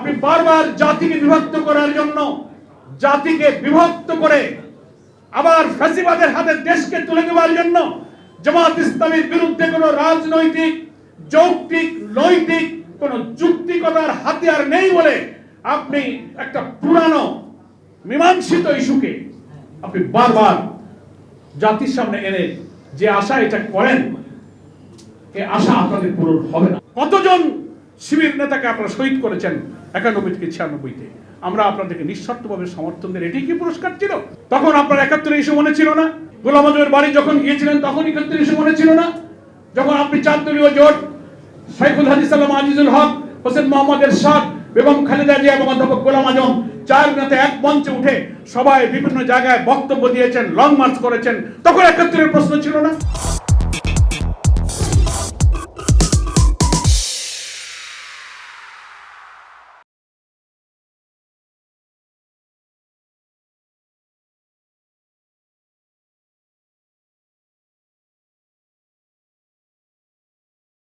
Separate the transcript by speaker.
Speaker 1: আপনি বারবার জাতিকে বিভক্ত করার জন্য, জাতিকে বিভক্ত করে আবার ফ্যাসিবাদের হাতে দেশকে তুলে দেওয়ার জন্য জামাত ইসলামীর বিরুদ্ধে কোনো রাজনৈতিক, যৌক্তিক, নৈতিক কোনো যুক্তিকতার হাতিয়ার নেই বলে আপনি একটা পুরানো মীমাংসিত ইস্যুকে আপনি বারবার জাতির সামনে এনে যে আশা এটা করেন, এই আশা আপনাদের পূরণ হবে না। কতজন শিবির নেতাকে আপনারা শহীদ করেছেন 91 থেকে 96-তে, আমরা আপনাদেরকে নিঃশর্তভাবে সমর্থন দেন, এটি কি পুরস্কার ছিল? তখন আপনার 71 ইস্যু মনে ছিল না? গোলাম আজমের বাড়ি যখন গিয়েছিলেন তখন 71 ইস্যু মনে ছিল না? যখন আপনি 4 দলীয় জোট শাইখুল হাদিস সালাম আজিজুল হক, হোসেন মোহাম্মদ এরশাদ, বেগম খালেদা জিয়া এবং অধ্যাপক গোলাম আজম 4 নেতা এক মঞ্চে উঠে সবাই বিভিন্ন জায়গায় বক্তব্য দিয়েছেন, লং মার্চ করেছেন, তখন 71-এর প্রশ্ন ছিল না?